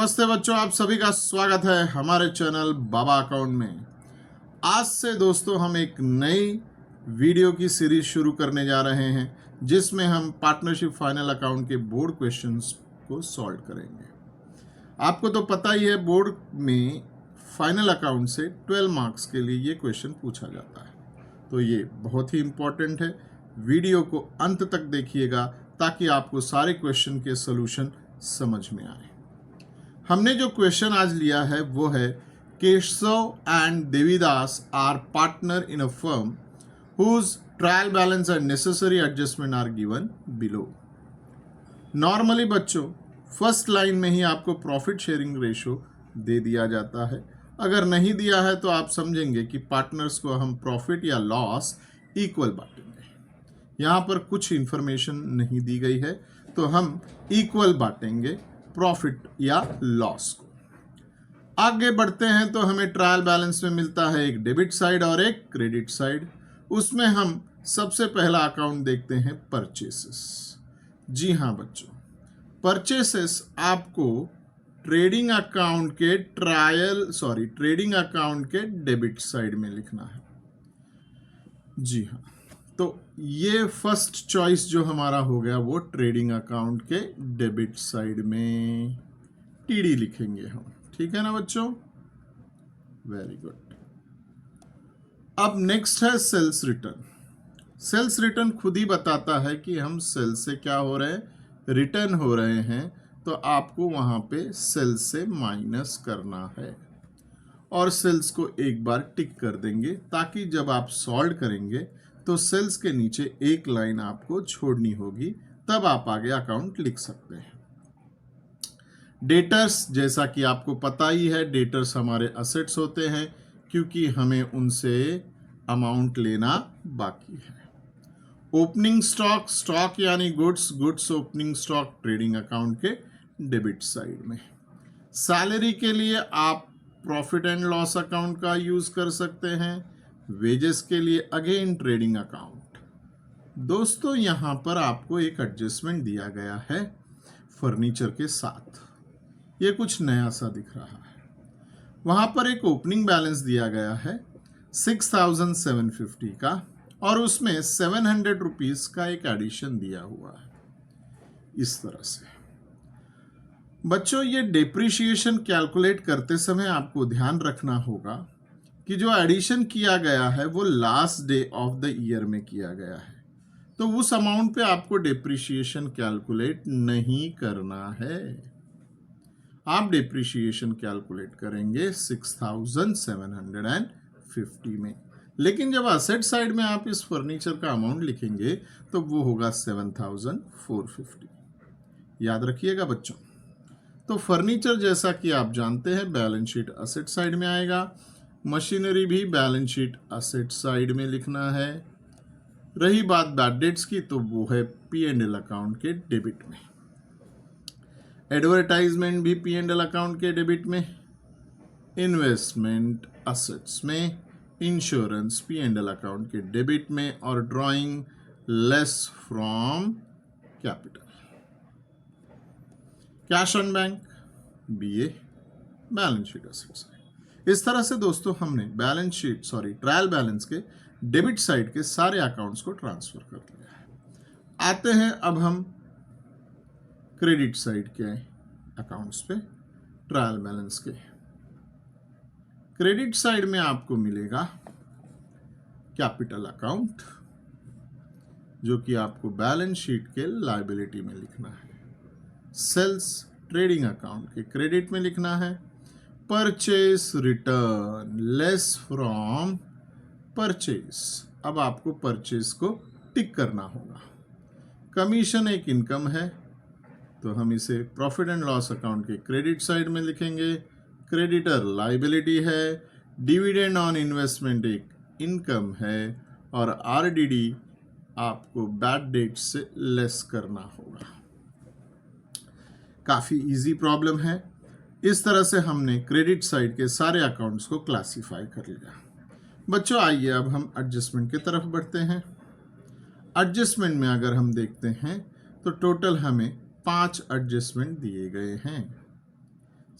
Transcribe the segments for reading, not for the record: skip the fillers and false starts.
नमस्ते बच्चों, आप सभी का स्वागत है हमारे चैनल बाबा अकाउंट में। आज से दोस्तों हम एक नई वीडियो की सीरीज शुरू करने जा रहे हैं जिसमें हम पार्टनरशिप फाइनल अकाउंट के बोर्ड क्वेश्चंस को सॉल्व करेंगे। आपको तो पता ही है, बोर्ड में फाइनल अकाउंट से 12 मार्क्स के लिए ये क्वेश्चन पूछा जाता है, तो ये बहुत ही इम्पोर्टेंट है। वीडियो को अंत तक देखिएगा ताकि आपको सारे क्वेश्चन के सोल्यूशन समझ में आए। हमने जो क्वेश्चन आज लिया है वो है, Keshav and Devidas are partner in a firm whose trial balance and necessary adjustment are given below. Normally बच्चों फर्स्ट लाइन में ही आपको प्रॉफिट शेयरिंग रेशो दे दिया जाता है। अगर नहीं दिया है तो आप समझेंगे कि पार्टनर्स को हम प्रॉफिट या लॉस इक्वल बांटेंगे। यहाँ पर कुछ इंफॉर्मेशन नहीं दी गई है, तो हम इक्वल बांटेंगे प्रॉफिट या लॉस को। आगे बढ़ते हैं तो हमें ट्रायल बैलेंस में मिलता है एक डेबिट साइड और एक क्रेडिट साइड। उसमें हम सबसे पहला अकाउंट देखते हैं परचेसेस। जी हाँ बच्चों, परचेसेस आपको ट्रेडिंग अकाउंट के डेबिट साइड में लिखना है। जी हाँ, तो ये फर्स्ट चॉइस जो हमारा हो गया वो ट्रेडिंग अकाउंट के डेबिट साइड में टीडी लिखेंगे हम। ठीक है ना बच्चों, वेरी गुड। अब नेक्स्ट है सेल्स रिटर्न। सेल्स रिटर्न खुद ही बताता है कि हम सेल से क्या हो रहे हैं, रिटर्न हो रहे हैं, तो आपको वहां पे सेल्स से माइनस करना है और सेल्स को एक बार टिक कर देंगे ताकि जब आप सॉल्व करेंगे तो सेल्स के नीचे एक लाइन आपको छोड़नी होगी, तब आप आगे अकाउंट लिख सकते हैं। डेटर्स, जैसा कि आपको पता ही है, डेटर्स हमारे असेट्स होते हैं क्योंकि हमें उनसे अमाउंट लेना बाकी है। ओपनिंग स्टॉक यानी goods opening stock trading account के डेबिट साइड में। सैलरी के लिए आप प्रॉफिट एंड लॉस अकाउंट का यूज कर सकते हैं। वेजेस के लिए अगेन ट्रेडिंग अकाउंट। दोस्तों यहां पर आपको एक एडजस्टमेंट दिया गया है फर्नीचर के साथ, ये कुछ नया सा दिख रहा है। वहां पर एक ओपनिंग बैलेंस दिया गया है 6750 का और उसमें 700 रुपीज का एक एडिशन दिया हुआ है इस तरह से। बच्चों ये डिप्रिशिएशन कैलकुलेट करते समय आपको ध्यान रखना होगा कि जो एडिशन किया गया है वो last day of the year में किया गया है, तो उस अमाउंट पे आपको डिप्रिशिएशन कैलकुलेट नहीं करना है। आप डिप्रिशिएशन कैलकुलेट करेंगे 6750 में, लेकिन जब असेट साइड में आप इस फर्नीचर का अमाउंट लिखेंगे तो वो होगा 7450। याद रखिएगा बच्चों। तो फर्नीचर जैसा कि आप जानते हैं बैलेंस शीट असेट साइड में आएगा, मशीनरी भी बैलेंस शीट असेट साइड में लिखना है। रही बात बैड डेट्स की, तो वो है P&L अकाउंट के डेबिट में। एडवर्टाइजमेंट भी P&L अकाउंट के डेबिट में, इन्वेस्टमेंट असेट्स में, इंश्योरेंस P&L अकाउंट के डेबिट में और drawing less from capital. Cash on bank BA balance sheet assets. इस तरह से दोस्तों हमने ट्रायल बैलेंस के डेबिट साइड के सारे अकाउंट्स को ट्रांसफर कर लिया है। आते हैं अब हम क्रेडिट साइड के अकाउंट्स पे। ट्रायल बैलेंस के क्रेडिट साइड में आपको मिलेगा कैपिटल अकाउंट, जो कि आपको बैलेंस शीट के लायबिलिटी में लिखना है। सेल्स ट्रेडिंग अकाउंट के क्रेडिट में लिखना है। Purchase return less from purchase, अब आपको परचेस को टिक करना होगा। कमीशन एक इनकम है, तो हम इसे प्रॉफिट एंड लॉस अकाउंट के क्रेडिट साइड में लिखेंगे। क्रेडिटर लायबिलिटी है। डिविडेंड ऑन इन्वेस्टमेंट एक इनकम है और RDD आपको बैड डेट से लेस करना होगा। काफी इजी प्रॉब्लम है। इस तरह से हमने क्रेडिट साइड के सारे अकाउंट्स को क्लासिफाई कर लिया। बच्चों आइए अब हम एडजस्टमेंट की तरफ बढ़ते हैं। एडजस्टमेंट में अगर हम देखते हैं तो टोटल हमें 5 एडजस्टमेंट दिए गए हैं।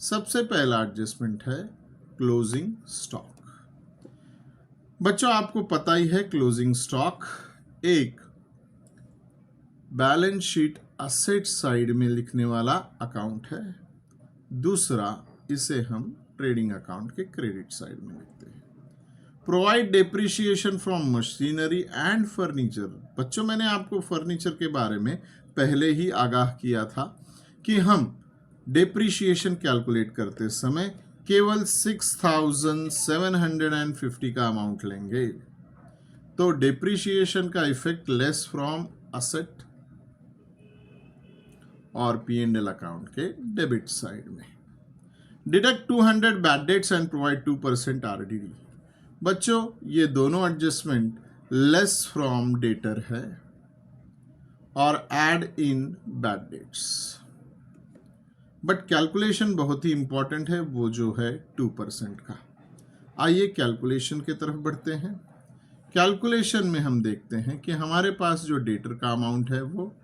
सबसे पहला एडजस्टमेंट है क्लोजिंग स्टॉक। बच्चों आपको पता ही है क्लोजिंग स्टॉक एक बैलेंस शीट असेट साइड में लिखने वाला अकाउंट है, दूसरा इसे हम ट्रेडिंग अकाउंट के क्रेडिट साइड में लिखते हैं। Provide depreciation from machinery and furniture. बच्चों मैंने आपको फर्नीचर के बारे में पहले ही आगाह किया था कि हम डेप्रिसिएशन कैलकुलेट करते समय केवल 6,750 का अमाउंट लेंगे, तो डेप्रिसिएशन का इफेक्ट लेस फ्रॉम असेट और P&L अकाउंट के डेबिट साइड में। Deduct 200 bad debts and provide 2% RDD। बच्चों ये दोनों एडजस्टमेंट लेस फ्रॉम डेटर है और add in bad debts, but calculation बहुत ही इंपॉर्टेंट है, वो जो है 2% का। आइए कैलकुलेशन की तरफ बढ़ते हैं। कैलकुलेशन में हम देखते हैं कि हमारे पास जो डेटर का अमाउंट है वो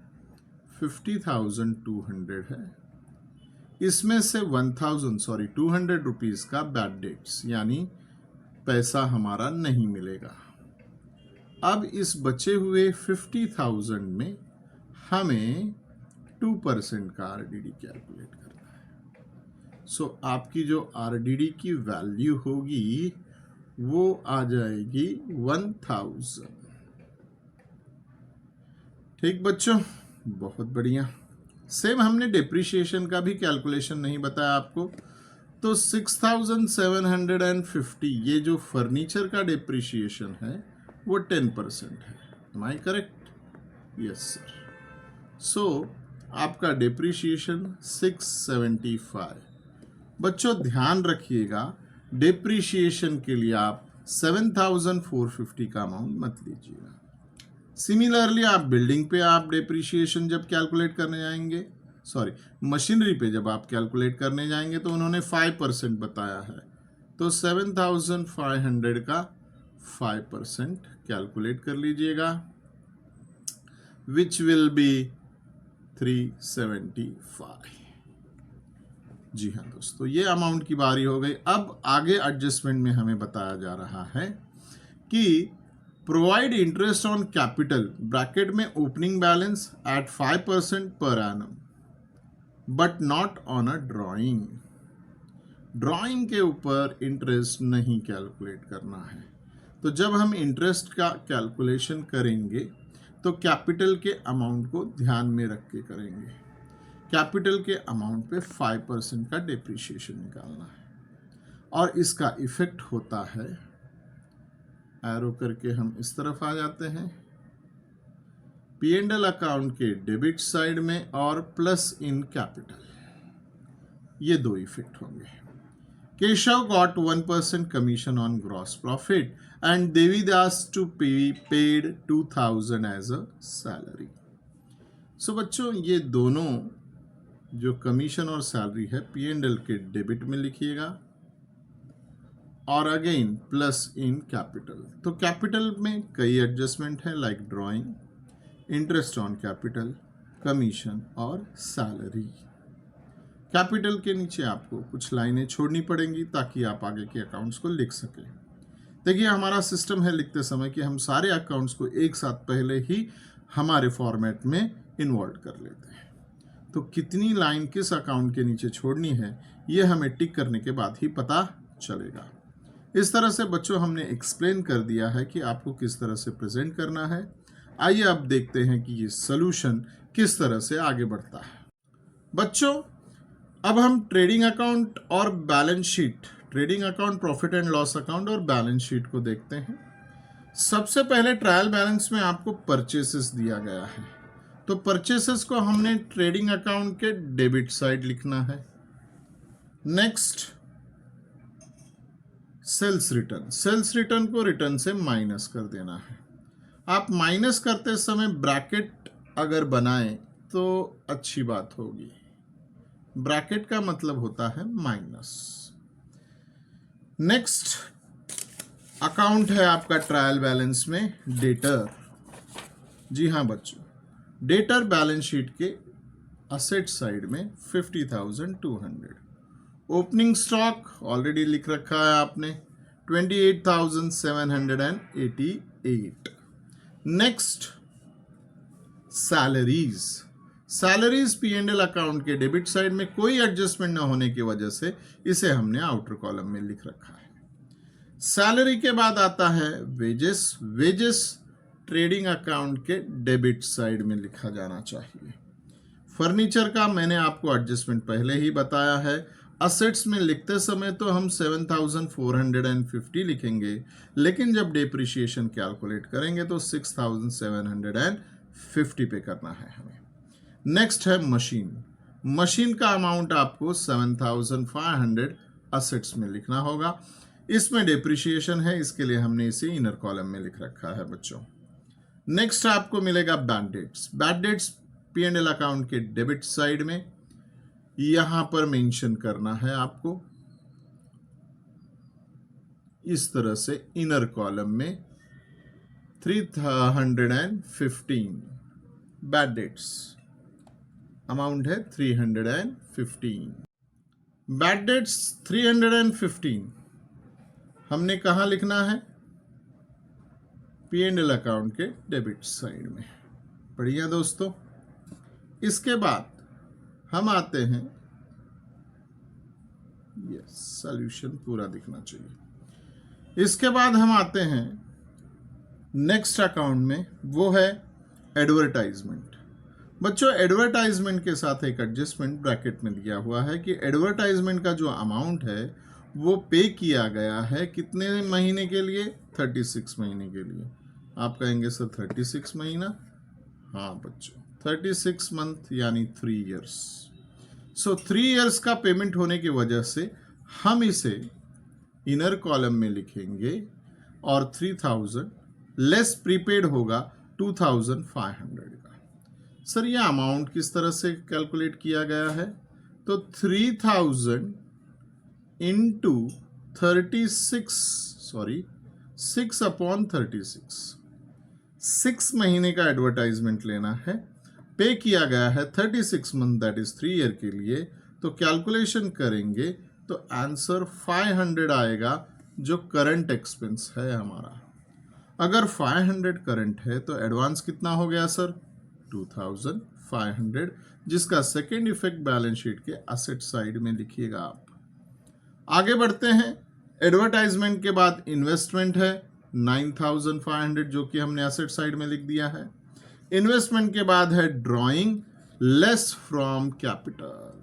50,200 है, इसमें से 200 रुपीज का बैड डेट्स यानी पैसा हमारा नहीं मिलेगा। अब इस बचे हुए 50,000 में हमें 2% का RDD कैलकुलेट करना है। सो आपकी जो RDD की वैल्यू होगी वो आ जाएगी 1000। ठीक बच्चों, बहुत बढ़िया। सेम हमने डेप्रिसिएशन का भी कैलकुलेशन नहीं बताया आपको, तो 6,750 ये जो फर्नीचर का डेप्रिसिएशन है वो 10% है। Am I correct? Yes sir. So आपका डेप्रिसिएशन 675। बच्चों ध्यान रखिएगा, डेप्रिसिएशन के लिए आप 7,450 का अमाउंट मत लीजिएगा। सिमिलरली आप बिल्डिंग पे आप डेप्रिसिएशन जब कैलकुलेट करने जाएंगे, मशीनरी पे जब आप कैलकुलेट करने जाएंगे तो उन्होंने 5% बताया है, तो 7,500 का 5% कैलकुलेट कर लीजिएगा, विच विल बी 375। जी हाँ दोस्तों, ये अमाउंट की बारी हो गई। अब आगे एडजस्टमेंट में हमें बताया जा रहा है कि provide interest on capital bracket में opening balance at 5% per annum but not on a drawing. Drawing के ऊपर इंटरेस्ट नहीं कैलकुलेट करना है, तो जब हम इंटरेस्ट का कैलकुलेशन करेंगे तो कैपिटल के अमाउंट को ध्यान में रख के करेंगे। कैपिटल के अमाउंट पे 5% का डेप्रिसिएशन निकालना है और इसका इफेक्ट होता है, एरो करके हम इस तरफ आ जाते हैं, P&L अकाउंट के डेबिट साइड में और प्लस इन कैपिटल, ये दो इफेक्ट होंगे। Keshav got 1% commission on gross profit and Devidas to paid 2,000 as a salary. So बच्चों ये दोनों जो कमीशन और सैलरी है P&L के डेबिट में लिखिएगा और अगेन प्लस इन कैपिटल। तो कैपिटल में कई एडजस्टमेंट है, like drawing, interest on capital, commission और सैलरी। कैपिटल के नीचे आपको कुछ लाइनें छोड़नी पड़ेंगी ताकि आप आगे के अकाउंट्स को लिख सकें। देखिए हमारा सिस्टम है लिखते समय कि हम सारे अकाउंट्स को एक साथ पहले ही हमारे फॉर्मेट में इन्वॉल्व कर लेते हैं, तो कितनी लाइन किस अकाउंट के नीचे छोड़नी है ये हमें टिक करने के बाद ही पता चलेगा। इस तरह से बच्चों हमने एक्सप्लेन कर दिया है कि आपको किस तरह से प्रेजेंट करना है। आइए अब देखते हैं कि ये सॉल्यूशन किस तरह से आगे बढ़ता है। बच्चों अब हम ट्रेडिंग अकाउंट और balance sheet, trading account, profit and loss account और बैलेंस शीट को देखते हैं। सबसे पहले ट्रायल बैलेंस में आपको परचेसेस दिया गया है, तो परचेसेस को हमने ट्रेडिंग अकाउंट के डेबिट साइड लिखना है। Next sales return, sales return को रिटर्न से माइनस कर देना है। आप माइनस करते समय ब्रैकेट अगर बनाएं तो अच्छी बात होगी। ब्रैकेट का मतलब होता है माइनस। नेक्स्ट अकाउंट है आपका ट्रायल बैलेंस में डेटर। जी हाँ बच्चों, डेटर बैलेंस शीट के असेट साइड में 50,200, ओपनिंग स्टॉक ऑलरेडी लिख रखा है आपने 28,788। Next salaries. Salaries P and L account के डेबिट साइड में कोई एडजस्टमेंट ना होने की वजह से इसे हमने आउटर कॉलम में लिख रखा है। सैलरी के बाद आता है वेजेस। वेजेस ट्रेडिंग अकाउंट के डेबिट साइड में लिखा जाना चाहिए। फर्नीचर का मैंने आपको एडजस्टमेंट पहले ही बताया है। असेट्स में लिखते समय तो हम 7,450 लिखेंगे, लेकिन जब डेप्रिसिएशन कैलकुलेट करेंगे तो 6,750 पे करना है हमें। नेक्स्ट है मशीन। मशीन का अमाउंट आपको 7,500 असेट्स में लिखना होगा। इसमें डेप्रिसिएशन है, इसके लिए हमने इसे इनर कॉलम में लिख रखा है बच्चों। नेक्स्ट आपको मिलेगा bad debts. Bad debts P and L account के डेबिट साइड में यहां पर मेंशन करना है आपको इस तरह से इनर कॉलम में 315 बैड डेट्स अमाउंट है 315। बैड डेट्स 315 हमने कहां लिखना है? पी एंड एल अकाउंट के डेबिट साइड में। बढ़िया दोस्तों, इसके बाद हम आते हैं, यस सॉल्यूशन पूरा दिखना चाहिए। इसके बाद हम आते हैं नेक्स्ट अकाउंट में, वो है एडवर्टाइजमेंट। बच्चों एडवर्टाइजमेंट के साथ एक एडजस्टमेंट ब्रैकेट में दिया हुआ है कि एडवर्टाइजमेंट का जो अमाउंट है वो पे किया गया है कितने महीने के लिए? 36 महीने के लिए। आप कहेंगे सर 36 महीना? हाँ बच्चों 36 मंथ यानी 3 इयर्स। सो 3 इयर्स का पेमेंट होने की वजह से हम इसे इनर कॉलम में लिखेंगे और 3,000 लेस प्रीपेड होगा 2,500 का। सर ये अमाउंट किस तरह से कैलकुलेट किया गया है? तो 3,000 इंटू 6/36 6 महीने का एडवर्टाइजमेंट लेना है। पे किया गया है 36 मंथ दैट इज 3 ईयर के लिए। तो कैलकुलेशन करेंगे तो आंसर 500 आएगा जो करंट एक्सपेंस है हमारा। अगर 500 करंट है तो एडवांस कितना हो गया सर? 2,500, जिसका सेकेंड इफेक्ट बैलेंस शीट के असेट साइड में लिखिएगा आप। आगे बढ़ते हैं। एडवर्टाइजमेंट के बाद इन्वेस्टमेंट है 9,500 जो कि हमने एसेट साइड में लिख दिया है। इन्वेस्टमेंट के बाद है drawing less from capital.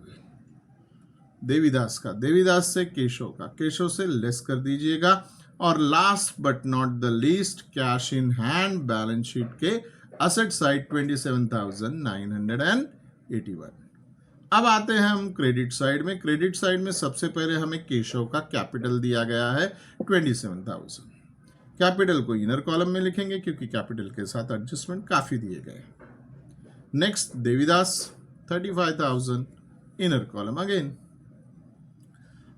Devidas का, देवीदास से केशव का, केशव से लेस कर दीजिएगा। और last but not the least cash in hand balance sheet के असेट साइड 27,981। अब आते हैं हम क्रेडिट साइड में। क्रेडिट साइड में सबसे पहले हमें केशव का कैपिटल दिया गया है 27,000। कैपिटल को इनर कॉलम में लिखेंगे क्योंकि कैपिटल के साथ एडजस्टमेंट काफी दिए गए। Next Devidas 35,000 inner column again.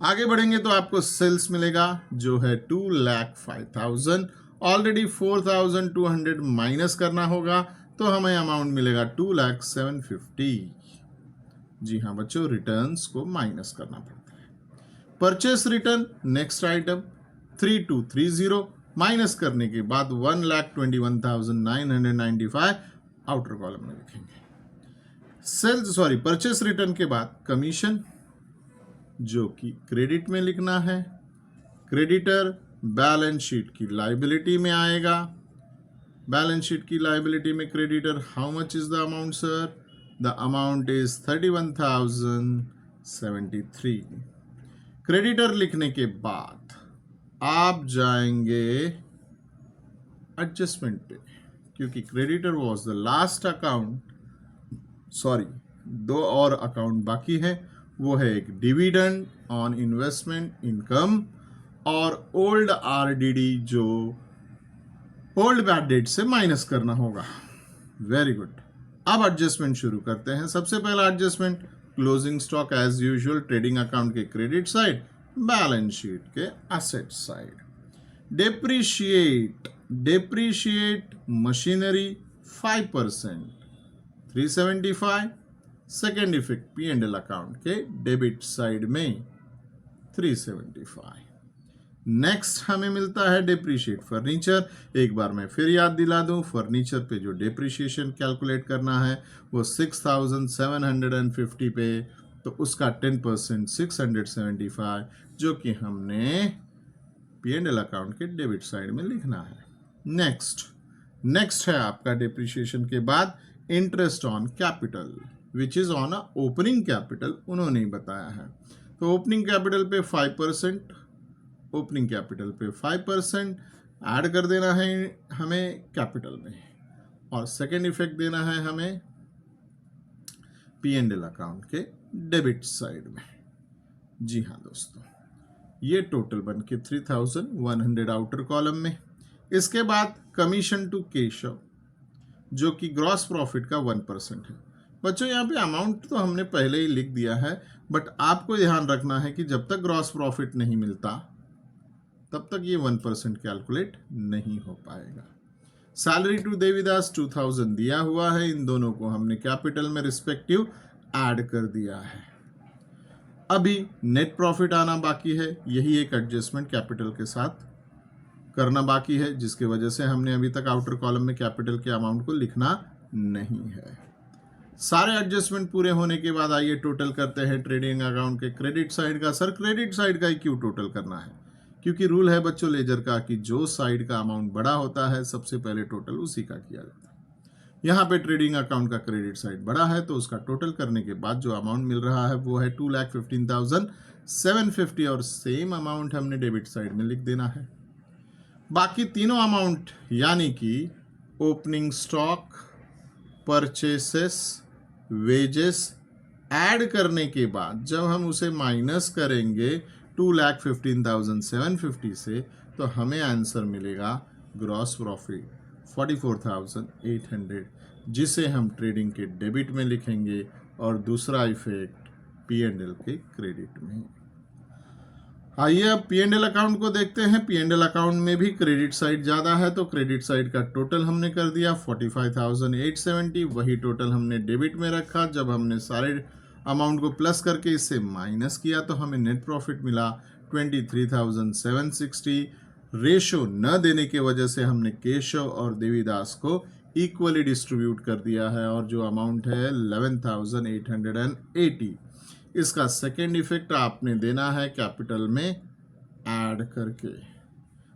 आगे बढ़ेंगे तो आपको सेल्स मिलेगा जो है 2,05,000। ऑलरेडी 4,200 माइनस करना होगा तो हमें अमाउंट मिलेगा 2,07,50। जी हाँ बच्चों, रिटर्न्स को माइनस करना पड़ता है। Purchase return next item 3,230 minus करने के बाद 1,21,995 आउटर कॉलम में लिखेंगे। परचेस रिटर्न के बाद कमीशन जो कि क्रेडिट में लिखना है। क्रेडिटर बैलेंस शीट की लायबिलिटी में आएगा। बैलेंस शीट की लायबिलिटी में creditor, how much is the amount sir? The amount is 31,073। Creditor लिखने के बाद आप जाएंगे एडजस्टमेंट पे क्योंकि creditor was the last account. दो और अकाउंट बाकी है, वो है एक डिविडेंड ऑन इन्वेस्टमेंट इनकम और ओल्ड आरडीडी जो ओल्ड बैड डेट से माइनस करना होगा। Very good. अब एडजस्टमेंट शुरू करते हैं। सबसे पहला adjustment closing stock as usual trading account के क्रेडिट साइड, बैलेंस शीट के asset side. Depreciate machinery 5% 375 second effect P and L account के डेबिट साइड में 375। नेक्स्ट हमें मिलता है डिप्रिशिएट फर्नीचर। एक बार मैं फिर याद दिला दूं, फर्नीचर पे जो डिप्रिशिएशन कैलकुलेट करना है वो 6750 पे, तो उसका 10% 675, जो कि हमने P&L अकाउंट के डेबिट साइड में लिखना है। नेक्स्ट है आपका डिप्रिशिएशन के बाद interest on capital which is on a opening capital, उन्होंने ही बताया है। तो ओपनिंग कैपिटल पे 5%, ओपनिंग कैपिटल पे 5% ऐड कर देना है हमें कैपिटल में, और सेकेंड इफेक्ट देना है हमें P&L अकाउंट के डेबिट साइड में। जी हाँ दोस्तों, ये टोटल बन के 3100 आउटर कॉलम में। इसके बाद कमीशन टू केशव जो कि ग्रॉस प्रॉफिट का 1% है। बच्चों यहाँ पे अमाउंट तो हमने पहले ही लिख दिया है, बट आपको ध्यान रखना है कि जब तक ग्रॉस प्रॉफिट नहीं मिलता तब तक ये 1% कैलकुलेट नहीं हो पाएगा। सैलरी टू देवीदास 2000 दिया हुआ है, इन दोनों को हमने कैपिटल में रिस्पेक्टिव ऐड कर दिया है। अभी नेट प्रॉफिट आना बाकी है, यही एक एडजस्टमेंट कैपिटल के साथ करना बाकी है, जिसकी वजह से हमने अभी तक आउटर कॉलम में कैपिटल के अमाउंट को लिखना नहीं है। सारे एडजस्टमेंट पूरे होने के बाद आइए टोटल करते हैं ट्रेडिंग अकाउंट के क्रेडिट साइड का। सर क्रेडिट साइड का ही क्यों टोटल करना है? क्योंकि रूल है बच्चों लेजर का कि जो साइड का अमाउंट बड़ा होता है सबसे पहले टोटल उसी का किया जाता है। यहाँ पे ट्रेडिंग अकाउंट का क्रेडिट साइड बड़ा है, तो उसका टोटल करने के बाद जो अमाउंट मिल रहा है वो है 2,15,750, और सेम अमाउंट हमने डेबिट साइड में लिख देना है। बाकी तीनों अमाउंट यानी कि opening stock, purchases, wages add करने के बाद जब हम उसे माइनस करेंगे 2,15,750 से, तो हमें आंसर मिलेगा ग्रॉस प्रॉफिट 44,800, जिसे हम ट्रेडिंग के डेबिट में लिखेंगे और दूसरा इफेक्ट P&L के क्रेडिट में। आइए अब P&L अकाउंट को देखते हैं। P&L अकाउंट में भी क्रेडिट साइड ज़्यादा है, तो क्रेडिट साइड का टोटल हमने कर दिया 45,870, वही टोटल हमने डेबिट में रखा। जब हमने सारे अमाउंट को प्लस करके इससे माइनस किया तो हमें नेट प्रॉफिट मिला 23,760। रेशो न देने के वजह से हमने केशव और देवीदास को इक्वली डिस्ट्रीब्यूट कर दिया है, और जो अमाउंट है 11,880। इसका सेकेंड इफेक्ट आपने देना है कैपिटल में ऐड करके।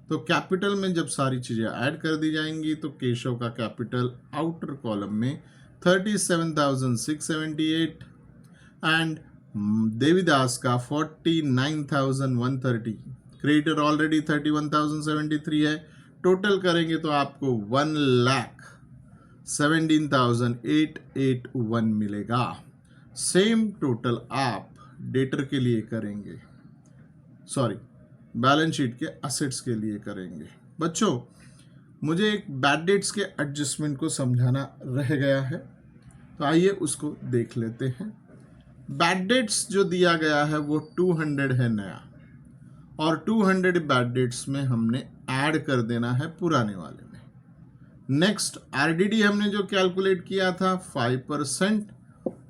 तो कैपिटल में जब सारी चीज़ें ऐड कर दी जाएंगी तो केशव का कैपिटल आउटर कॉलम में 37,678 एंड देवीदास का 49,130। क्रेडिटर ऑलरेडी 31,073 है। टोटल करेंगे तो आपको 1,17,881 मिलेगा। सेम टोटल आप डेटर के लिए करेंगे, सॉरी बैलेंस शीट के असेट्स के लिए करेंगे। बच्चों मुझे एक बैड डेट्स के एडजस्टमेंट को समझाना रह गया है, तो आइए उसको देख लेते हैं। बैड डेट्स जो दिया गया है वो 200 है नया, और 200 बैड डेट्स में हमने ऐड कर देना है पुराने वाले में। नेक्स्ट आरडीडी हमने जो कैलकुलेट किया था 5%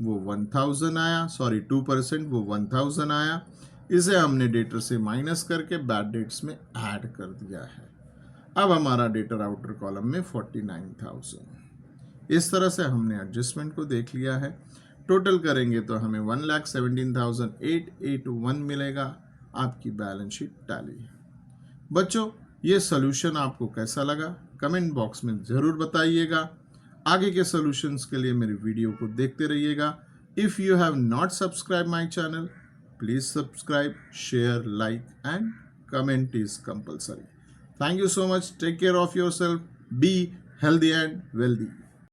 वो 1000 आया, सॉरी 2% वो 1000 आया। इसे हमने डेटर से माइनस करके बैड डेट्स में ऐड कर दिया है। अब हमारा डेटर आउटर कॉलम में 49,000। इस तरह से हमने एडजस्टमेंट को देख लिया है। टोटल करेंगे तो हमें 1,17,881 मिलेगा। आपकी बैलेंस शीट टैली। बच्चों ये सोल्यूशन आपको कैसा लगा कमेंट बॉक्स में ज़रूर बताइएगा। आगे के सॉल्यूशंस के लिए मेरी वीडियो को देखते रहिएगा। If you have not subscribe my channel, please subscribe, share, like and comment is compulsory. Thank you so much. Take care of yourself, be healthy and wealthy.